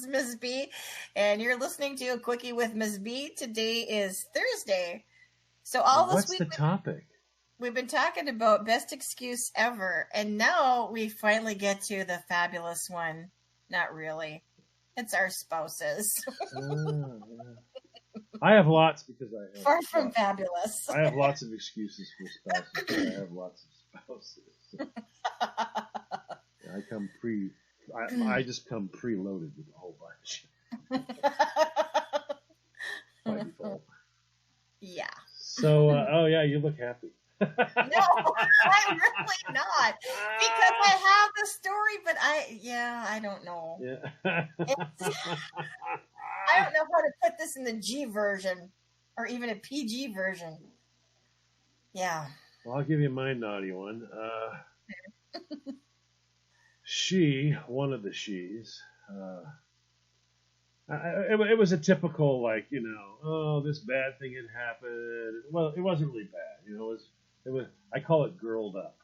is Ms. B, and you're listening to a Quickie with Ms. B. Today is Thursday. So all this What's week the topic? we've been talking about best excuse ever, and now we finally get to the fabulous one. Not really. It's our spouses. I have lots because I have Far from fabulous. I have lots of excuses for spouses. But I have lots of spouses. I just come preloaded with a whole bunch. By default. Yeah. So, you look happy. No, I'm really not. Because I have the story, but I don't know. Yeah. I don't know how to put this in the G version or even a PG version. Yeah. Well, I'll give you my naughty one. One of the she's, it was a typical, this bad thing had happened. Well, it wasn't really bad. It was, I call it girled up.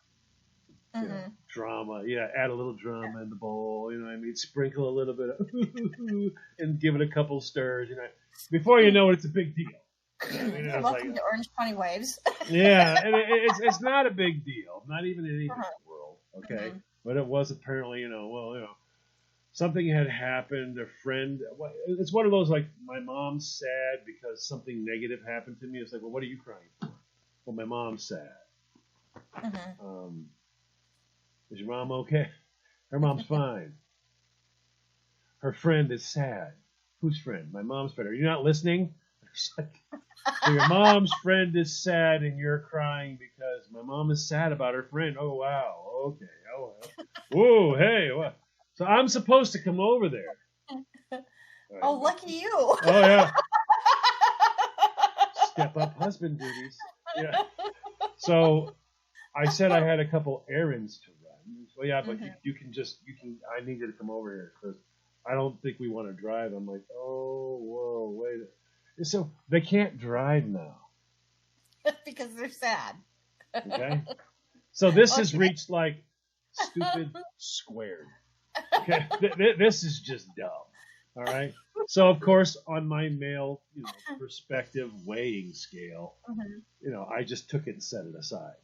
Mm-hmm. Drama. Yeah, add a little drama in the bowl, sprinkle a little bit of and give it a couple stirs, Before you know it, it's a big deal. Welcome to Orange County Waves. Yeah, and it's not a big deal, not even in any world, okay? Mm-hmm. But it was apparently, something had happened. A friend, it's one of those like my mom's sad because something negative happened to me. It's like, well, what are you crying for? Well, my mom's sad. Mm-hmm. Is your mom okay? Her mom's fine. Her friend is sad. Whose friend? My mom's friend. Are you not listening? It's like, so your mom's friend is sad and you're crying because my mom is sad about her friend. Oh, wow. Okay. Oh, well. Whoa, hey. What? So I'm supposed to come over there. Right. Oh, lucky you. Oh, yeah. Step up husband duties. Yeah. So I said I had a couple errands to run. So, yeah, but I need you to come over here because I don't think we want to drive. I'm like, oh, whoa, wait. So they can't drive now. Because they're sad. Okay? So this has reached like stupid squared. Okay? This is just dumb. All right? So, of course, on my male, perspective weighing scale, I just took it and set it aside.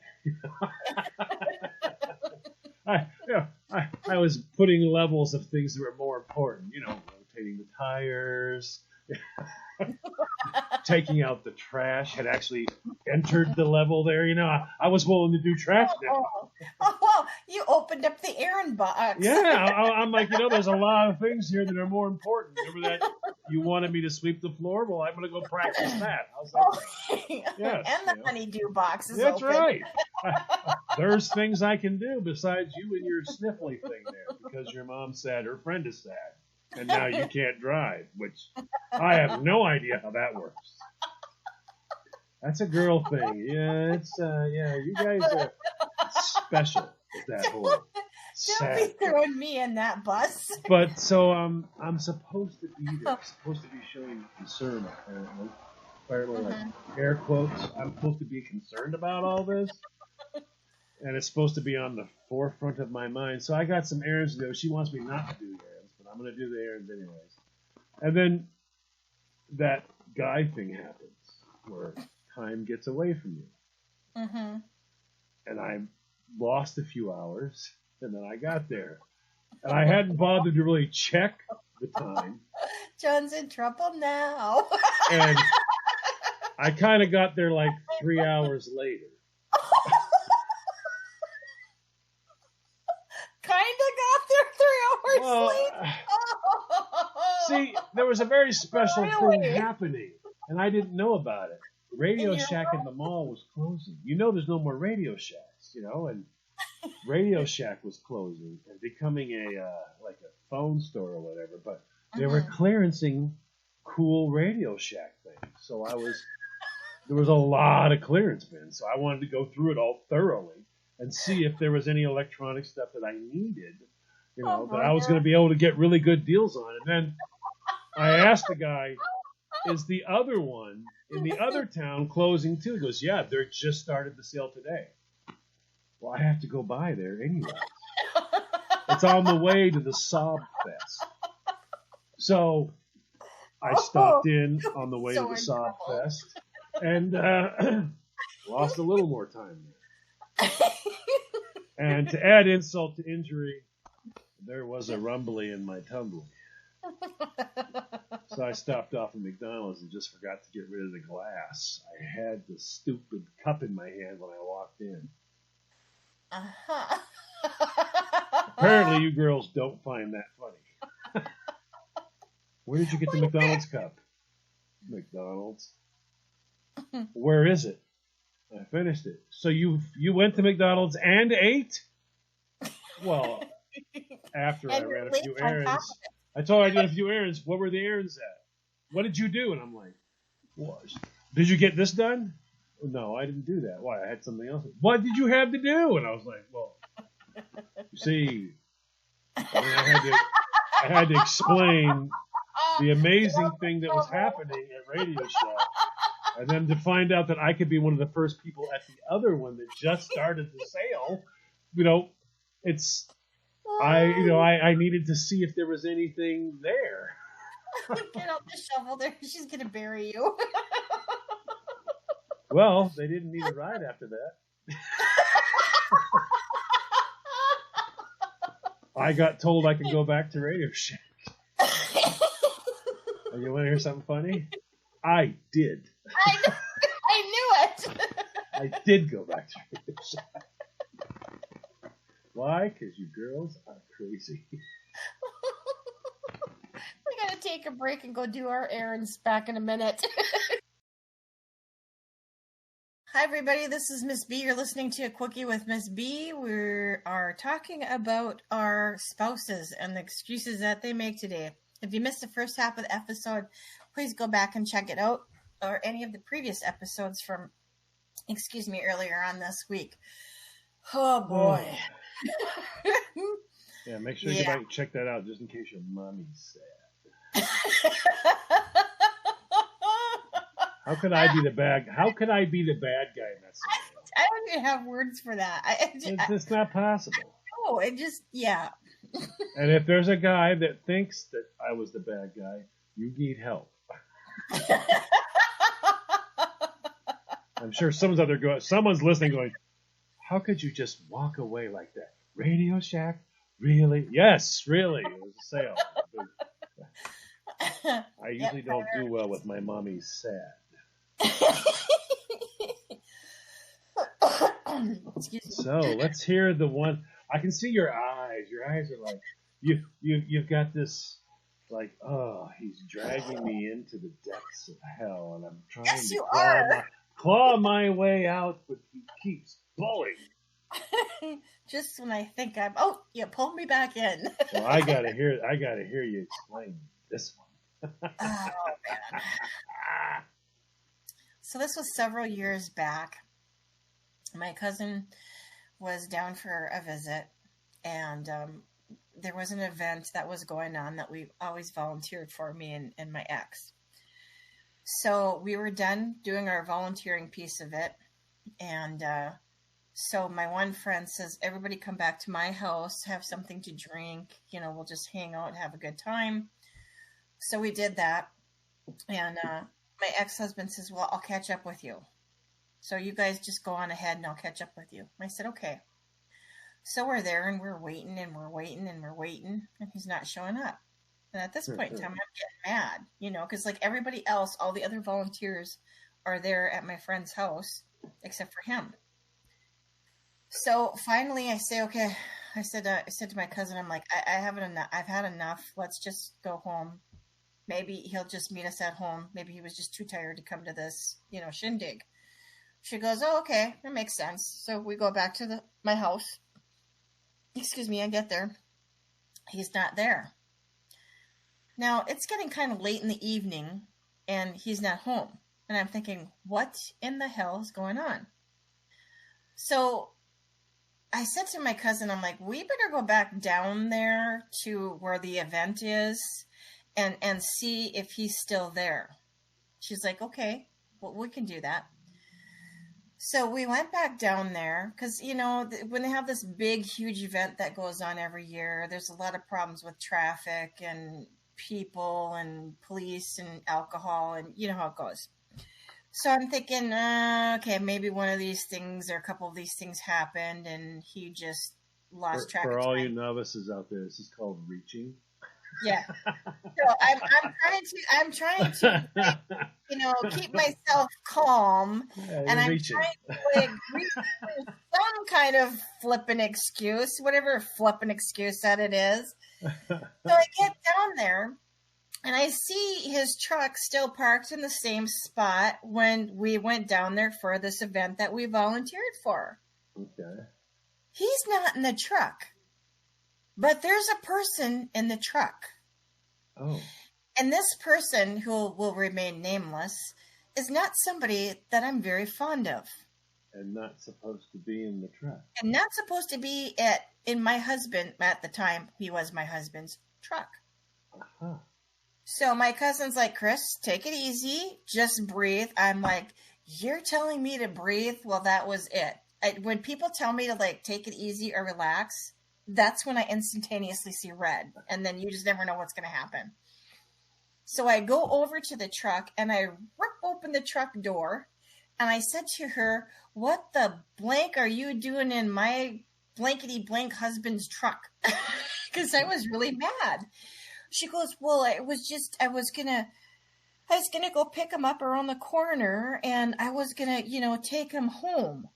I was putting levels of things that were more important, rotating the tires, taking out the trash had actually entered the level there. I was willing to do trash now. Oh, well, you opened up the errand box. Yeah, I'm like, there's a lot of things here that are more important. Remember that you wanted me to sweep the floor? Well, I'm going to go practice that. I was like, yes, and the honeydew box is That's open. right. There's things I can do besides you and your sniffly thing there because your mom's sad, her friend is sad. And now you can't drive, which I have no idea how that works. That's a girl thing. Yeah, you guys are special with that whole Don't be throwing me in that bus. But so I'm supposed to be there. I'm supposed to be showing concern, apparently. Apparently, like air quotes. I'm supposed to be concerned about all this. And it's supposed to be on the forefront of my mind. So I got some errands to do. She wants me not to do errands, but I'm going to do the errands anyways. And then that guy thing happens where time gets away from you. Mm-hmm. And I lost a few hours, and then I got there. And I hadn't bothered to really check the time. John's in trouble now. And I kind of got there like 3 hours later. See, there was a very special thing happening, and I didn't know about it. Radio Shack in the mall was closing. There's no more Radio Shacks, and Radio Shack was closing and becoming a phone store or whatever. But they were clearancing cool Radio Shack things, so there was a lot of clearance bins. So I wanted to go through it all thoroughly and see if there was any electronic stuff that I needed. That I was going to be able to get really good deals on. And then I asked the guy, is the other one in the other town closing too? He goes, yeah, they just started the sale today. Well, I have to go by there anyway. It's on the way to the Sob Fest. So I stopped in on the way So to the in Soft trouble. Fest and lost a little more time there. And to add insult to injury, there was a rumbly in my tumbler. So I stopped off at McDonald's and just forgot to get rid of the glass. I had the stupid cup in my hand when I walked in. Uh-huh. Apparently, you girls don't find that funny. Where did you get the McDonald's cup? McDonald's. Where is it? I finished it. So you went to McDonald's and ate? Well, after I And ran a late few on top errands. of it. I told her I did a few errands. What were the errands at? What did you do? And I'm like, what? Did you get this done? No, I didn't do that. Why? I had something else. What did you have to do? And I was like, well, you see, I had to explain the amazing thing that was happening at Radio Shack, and then to find out that I could be one of the first people at the other one that just started the sale. You know, I needed to see if there was anything there. Get out the shovel there. She's going to bury you. Well, they didn't need a ride after that. I got told I could go back to Radio Shack. You want to hear something funny? I did. I knew it. I did go back to Radio Shack. Why? Because you girls are crazy. We got to take a break and go do our errands back in a minute. Hi, everybody. This is Miss B. You're listening to A Quickie with Miss B. We are talking about our spouses and the excuses that they make today. If you missed the first half of the episode, please go back and check it out, or any of the previous episodes from, earlier on this week. Oh, boy. Yeah, make sure you go back and check that out just in case your mommy's sad. How could I be the bad guy in that scenario? I don't even have words for that. It's just not possible. Oh, it just, yeah. And if there's a guy that thinks that I was the bad guy, you need help. I'm sure someone's listening going, how could you just walk away like that? Radio Shack? Really? Yes, really. It was a sale. I usually don't do well with my mommy's sad. Excuse me. So let's hear the one. I can see your eyes. Your eyes are like you've got this like, oh, he's dragging me into the depths of hell, and I'm trying to claw my way out, but he keeps pulling. Just when I think you pulled me back in. Well, I gotta hear you explain this one. Oh, man. So this was several years back. My cousin was down for a visit, and there was an event that was going on that we always volunteered for, me and my ex. So we were done doing our volunteering piece of it, and so my one friend says, everybody come back to my house, have something to drink, we'll just hang out, have a good time. So we did that, and my ex-husband says, well, I'll catch up with you. So you guys just go on ahead and I'll catch up with you. I said, okay. So we're there and we're waiting and we're waiting and we're waiting, and he's not showing up. And at this point in time, I'm getting mad, because like everybody else, all the other volunteers are there at my friend's house except for him. So finally I say, okay, I said to my cousin, I'm like, I've had enough. Let's just go home. Maybe he'll just meet us at home. Maybe he was just too tired to come to this, shindig. She goes, oh, okay, that makes sense. So we go back to my house. Excuse me, I get there. He's not there. Now, it's getting kind of late in the evening, and he's not home. And I'm thinking, what in the hell is going on? So I said to my cousin, I'm like, we better go back down there to where the event is and see if he's still there. She's like, okay, well, we can do that. So we went back down there because, when they have this big, huge event that goes on every year, there's a lot of problems with traffic and, people and police and alcohol, and you know how it goes. So I'm thinking, okay, maybe one of these things or a couple of these things happened, and he just lost track For of all time. you novices out there, this is called reaching. Yeah. So I'm trying to like, keep myself calm, and I'm reaching. trying to like reach for some kind of flippant excuse, whatever flippant excuse that it is. So I get down there, and I see his truck still parked in the same spot when we went down there for this event that we volunteered for. Okay. He's not in the truck, but there's a person in the truck. Oh. And this person, who will remain nameless, is not somebody that I'm very fond of. And not supposed to be in the truck. And not supposed to be in my husband, at the time, he was my husband's truck. Uh-huh. So my cousin's like, Chris, take it easy. Just breathe. I'm like, you're telling me to breathe? Well, that was it. When people tell me to like take it easy or relax, that's when I instantaneously see red. And then you just never know what's going to happen. So I go over to the truck and I rip open the truck door. And I said to her, what the blank are you doing in my blankety blank husband's truck? Because I was really mad. She goes, well, I was gonna go pick him up around the corner, and I was gonna, take him home.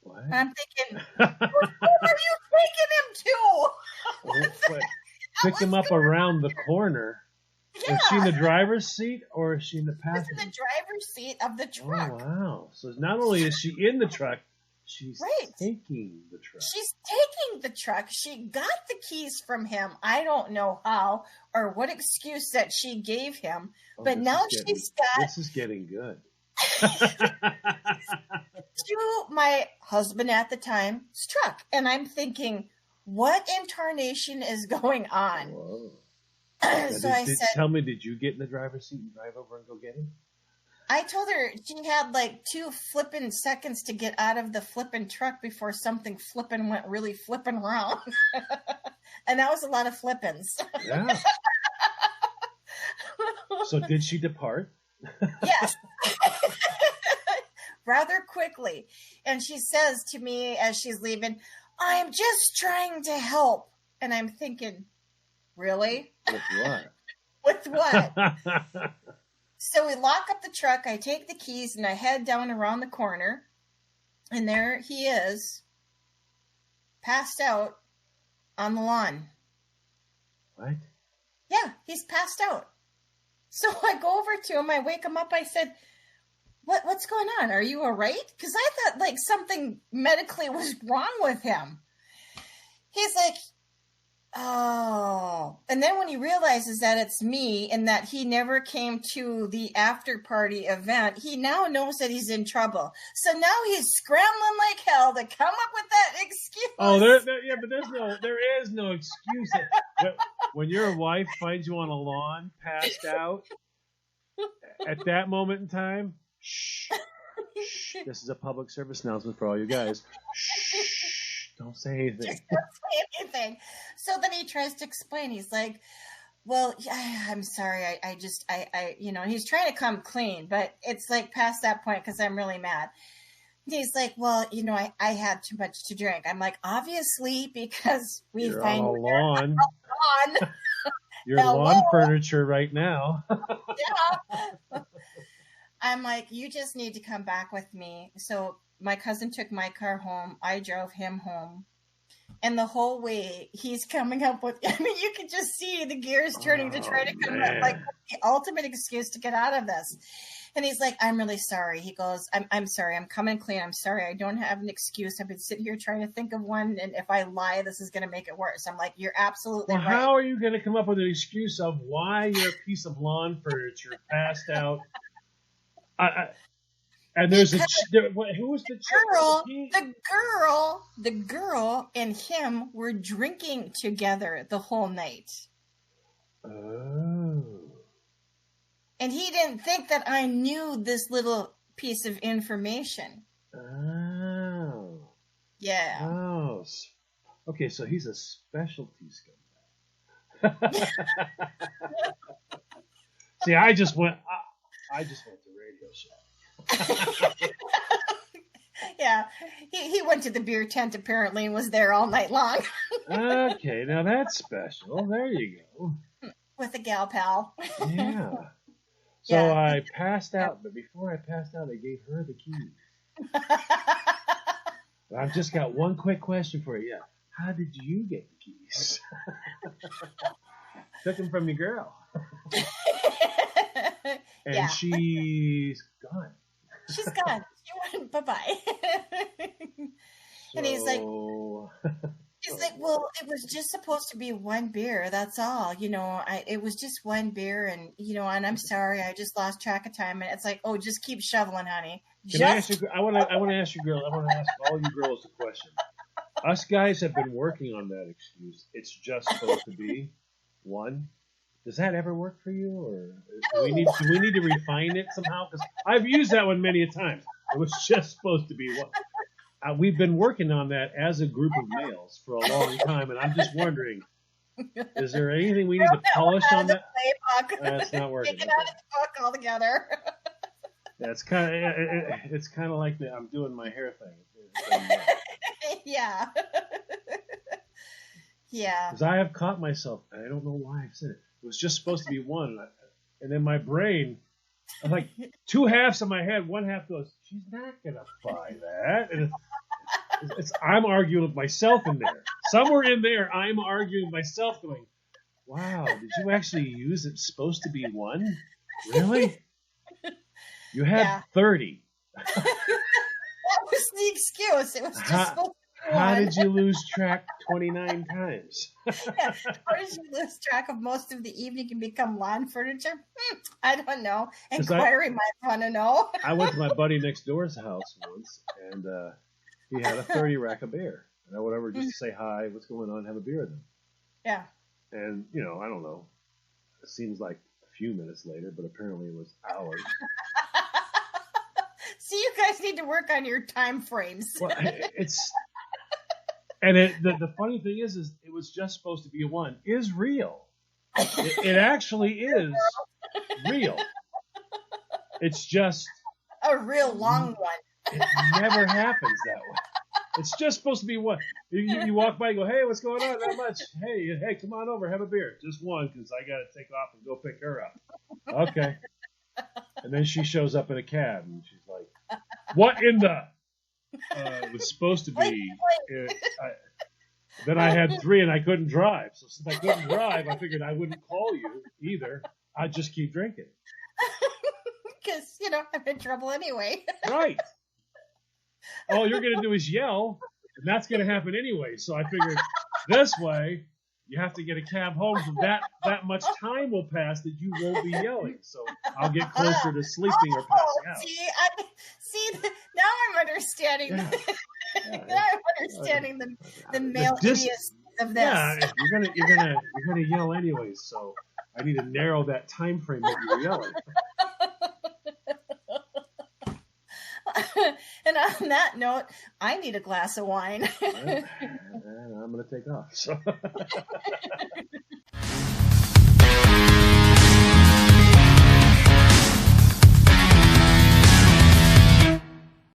What? And I'm thinking, where are you taking him to? Pick him up around the corner. Yeah. Is she in the driver's seat or is she in the passenger? She's in the driver's seat of the truck. Oh, wow. So not only is she in the truck, she's taking the truck. She's taking the truck. She got the keys from him. I don't know how or what excuse that she gave him. But now she's got... This is getting good. To my husband at the time's truck. And I'm thinking, what in tarnation is going on? Whoa. So I said... Tell me, did you get in the driver's seat and drive over and go get him? I told her she had like 2 flippin' seconds to get out of the flippin' truck before something flippin' went really flippin' wrong. And that was a lot of flippins. Yeah. So did she depart? Yes. Rather quickly. And she says to me as she's leaving, I'm just trying to help. And I'm thinking, really? With what? With what? So we lock up the truck, I take the keys, and I head down around the corner, and there he is, passed out on the lawn. What? Yeah, he's passed out. So I go over to him, I wake him up, I said, what's going on? Are you all right? Because I thought like something medically was wrong with him. He's like, oh. And then when he realizes that it's me and that he never came to the after party event, he now knows that he's in trouble. So now he's scrambling like hell to come up with that excuse. Oh, there is no excuse. When your wife finds you on a lawn, passed out, at that moment in time, shh. This is a public service announcement for all you guys. Shh. Don't say anything. Just don't say anything. So then he tries to explain. He's like, well, I'm sorry. I he's trying to come clean, but it's like past that point because I'm really mad. He's like, well, I had too much to drink. I'm like, obviously, because You're on a lawn. You're Hello? lawn furniture right now. Yeah. I'm like, you just need to come back with me. So my cousin took my car home. I drove him home. And the whole way, he's coming up with, you can just see the gears turning to try to come up, like the ultimate excuse to get out of this. And he's like, I'm really sorry. He goes, I'm sorry. I'm coming clean. I'm sorry. I don't have an excuse. I've been sitting here trying to think of one. And if I lie, this is going to make it worse. I'm like, you're absolutely right. How are you going to come up with an excuse of why you're a piece of lawn furniture passed out? And there's who was the girl? The girl and him were drinking together the whole night. Oh. And he didn't think that I knew this little piece of information. Oh. Yeah. Oh. Okay, so he's a specialty See, I just went to Radio Shack. Yeah, he went to the beer tent apparently and was there all night long. Okay, now that's special. There you go. With a gal pal. Yeah. So Yeah. I passed out, but before I passed out, I gave her the keys. I've just got one quick question for you. Yeah. How did you get the keys? Took them from your girl. And Yeah. she's gone. She's gone. She went bye-bye. And he's like, well, it was just supposed to be one beer. That's all. It was just one beer, and and I'm sorry, I just lost track of time. And it's like, oh, just keep shoveling, honey. Can I ask you? I want to ask you, girl. I want to ask all you girls a question. Us guys have been working on that excuse. It's just supposed to be one. Does that ever work for you, or do we need to refine it somehow? Because I've used that one many a time. It was just supposed to be one. We've been working on that as a group of males for a long time, and I'm just wondering, is there anything we need to polish on that? That's not working. Take it out of the book altogether. Yeah, it's kind of like I'm doing my hair thing. Yeah. Yeah. Because I have caught myself, and I don't know why I said it. It was just supposed to be one, and then my brain, I'm like two halves of my head, one half goes, she's not gonna buy that, and I'm arguing with myself in there. Somewhere in there, I'm arguing with myself, going, "Wow, did you actually use it? Supposed to be one, really? You had 30. That was the excuse. It was just supposed to be one. How did you lose track 29 times? Yeah. How did you lose track of most of the evening and become lawn furniture? I don't know. Inquiry might want to know. I went to my buddy next door's house once, and he had a 30 rack of beer. And I went over just to say hi, what's going on, have a beer with him. Yeah. And, I don't know. It seems like a few minutes later, but apparently it was hours. See, you guys need to work on your time frames. Well, the funny thing is it was just supposed to be a one. Is real. It actually is real. It's just a real long one. It never happens that way. It's just supposed to be one. You walk by and go, hey, what's going on? Not much. Hey, come on over, have a beer. Just one, because I got to take off and go pick her up. Okay. And then she shows up in a cab, and she's like, what in the... it was supposed to be... Then I had 3, and I couldn't drive. So since I couldn't drive, I figured I wouldn't call you either. I'd just keep drinking. Because, I'm in trouble anyway. Right. All you're going to do is yell, and that's going to happen anyway. So I figured this way, you have to get a cab home, so that much time will pass that you won't be yelling. So I'll get closer to sleeping or passing out. See, now I'm understanding. Yeah. Now I'm understanding the male idiocy of this. Yeah, you're gonna yell anyway. So I need to narrow that time frame that you're yelling. And on that note, I need a glass of wine. I'm going to take off. So.